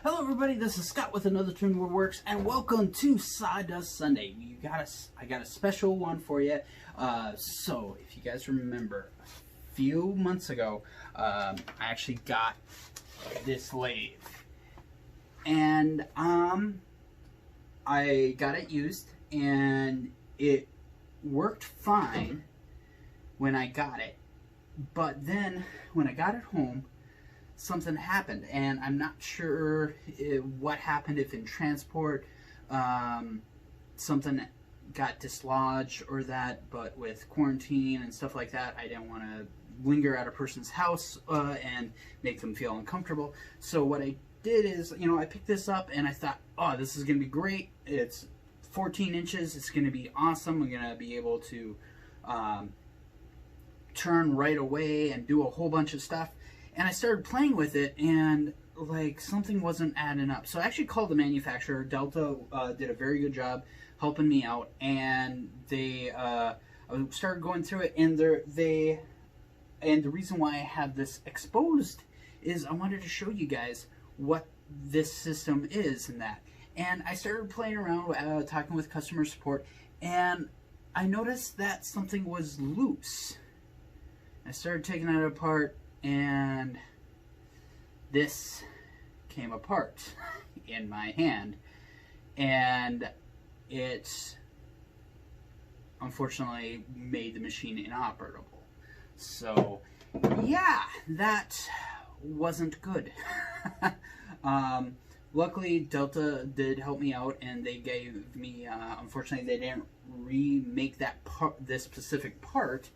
Hello everybody, this is Scott with another Twin Woodworks, and welcome to Sawdust Sunday. I got a special one for you. So, if you guys remember, a few months ago, I actually got this lathe. And, I got it used, and it worked fine when I got it. But then, when I got it home, something happened, and I'm not sure what happened, if in transport something got dislodged or that, but with quarantine and stuff like that, I didn't want to linger at a person's house and make them feel uncomfortable. So what I did is, I picked this up and I thought, oh, this is going to be great. It's 14 inches. It's going to be awesome. I'm going to be able to turn right away and do a whole bunch of stuff. And I started playing with it, and something wasn't adding up. So I actually called the manufacturer. Delta did a very good job helping me out, and they I started going through it. And the reason why I have this exposed is I wanted to show you guys what this system is and that. And I started playing around, talking with customer support, and I noticed that something was loose. I started taking it apart, and this came apart in my hand, and it unfortunately made the machine inoperable. So yeah, that wasn't good. Luckily Delta did help me out, and they gave me unfortunately they didn't remake this specific part,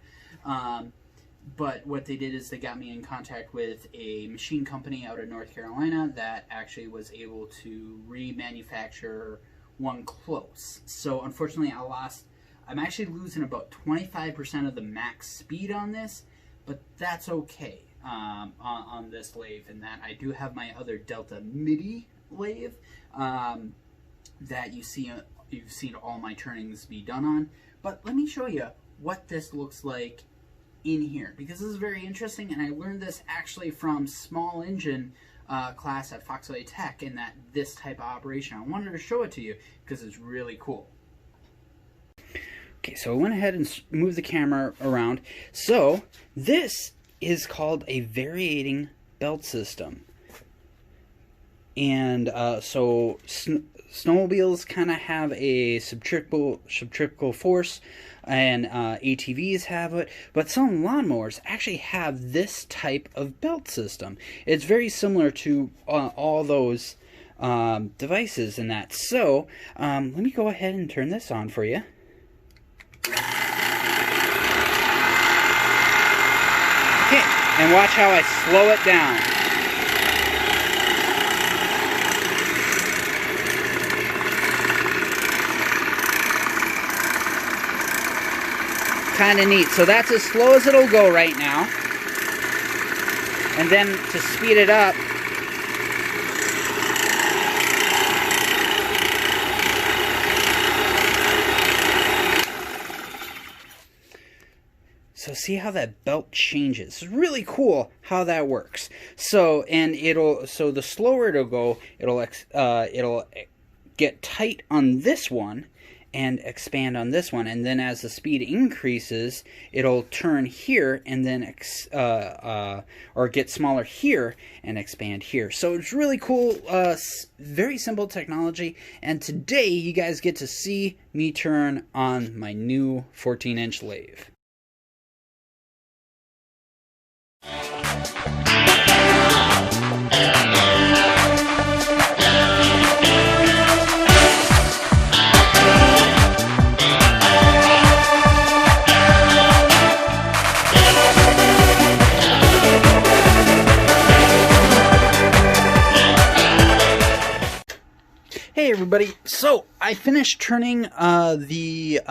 but what they did is they got me in contact with a machine company out of North Carolina that actually was able to remanufacture one close. So unfortunately I'm actually losing about 25% of the max speed on this, but that's okay on this lathe, and that I do have my other Delta MIDI lathe that you've seen all my turnings be done on. But let me show you what this looks like in here, because this is very interesting, and I learned this actually from small engine class at Fox Valley Tech, in that this type of operation. I wanted to show it to you because it's really cool. Okay, so I went ahead and moved the camera around. So this is called a variating belt system, and so snowmobiles kind of have a centrifugal force, and ATVs have it, but some lawnmowers actually have this type of belt system. It's very similar to all those devices and that. So let me go ahead and turn this on for you. Okay, and watch how I slow it down. Kind of neat. So that's as slow as it'll go right now. And then to speed it up, so see how that belt changes. It's really cool how that works. So the slower it'll go, it'll get tight on this one and expand on this one, and then as the speed increases, it'll turn here and then or get smaller here and expand here. So it's really cool, very simple technology, and today you guys get to see me turn on my new 14-inch lathe. Hey everybody, so I finished turning the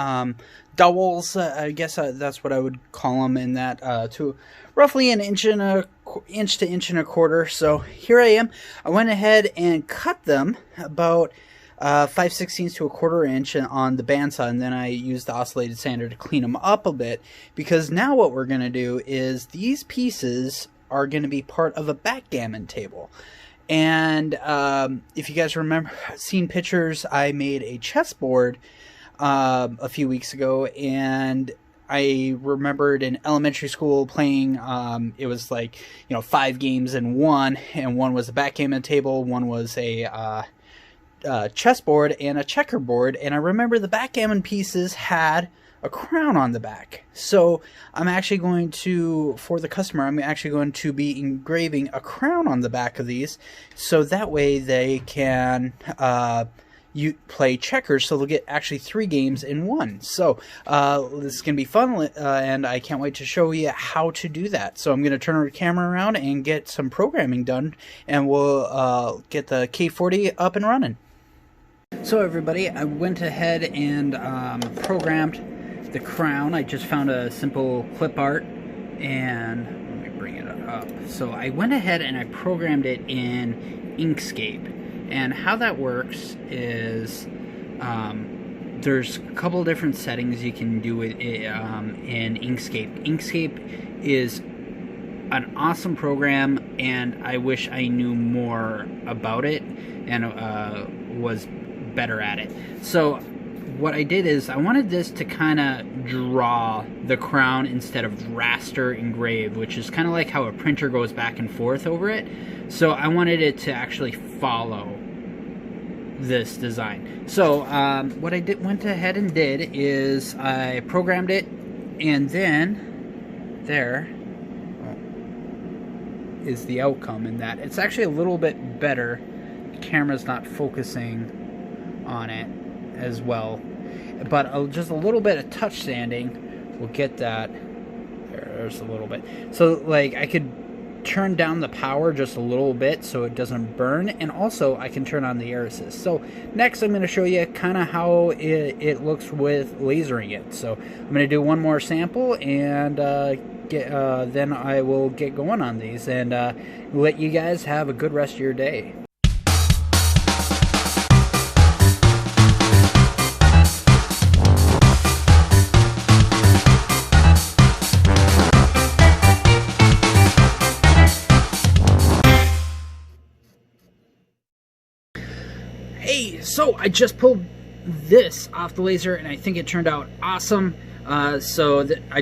dowels, I guess that's what I would call them, in that to roughly an inch to inch and a quarter. So here I am. I went ahead and cut them about 5/16 to a quarter inch on the bandsaw, and then I used the oscillated sander to clean them up a bit, because now what we're going to do is these pieces are going to be part of a backgammon table. And if you guys remember, seen pictures, I made a chessboard a few weeks ago, and I remembered in elementary school playing, it was like, 5 games in one, and one was a backgammon table, one was a chessboard and a checkerboard, and I remember the backgammon pieces had a crown on the back. So I'm actually going to, for the customer, I'm actually going to be engraving a crown on the back of these, so that way they can play checkers, so they'll get actually 3 games in one. So this is going to be fun, and I can't wait to show you how to do that. So I'm going to turn the camera around and get some programming done, and we'll get the K40 up and running. So everybody, I went ahead and programmed the crown. I just found a simple clip art, and let me bring it up. So I went ahead and I programmed it in Inkscape, and how that works is there's a couple different settings you can do it in Inkscape. Inkscape is an awesome program, and I wish I knew more about it and was better at it. So what I did is I wanted this to kind of draw the crown instead of raster engrave, which is kind of like how a printer goes back and forth over it. So I wanted it to actually follow this design. So what I went ahead and did is I programmed it, and then there is the outcome in that. It's actually a little bit better. The camera's not focusing on it as well, but just a little bit of touch sanding will get that. There's a little bit. So like I could turn down the power just a little bit so it doesn't burn, and also I can turn on the air assist. So next I'm going to show you kind of how it looks with lasering it. So I'm going to do one more sample, and then I will get going on these and let you guys have a good rest of your day. Hey, so I just pulled this off the laser, and I think it turned out awesome. I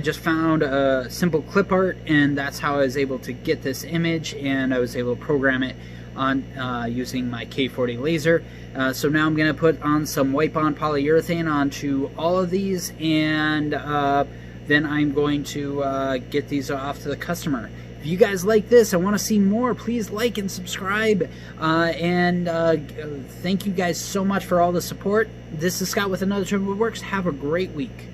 just found a simple clip art, and that's how I was able to get this image, and I was able to program it on using my K40 laser. So now I'm going to put on some wipe-on polyurethane onto all of these, and then I'm going to get these off to the customer. If you guys like this, I want to see more, please like and subscribe. Thank you guys so much for all the support. This is Scott with another Trip Woodworks. Have a great week.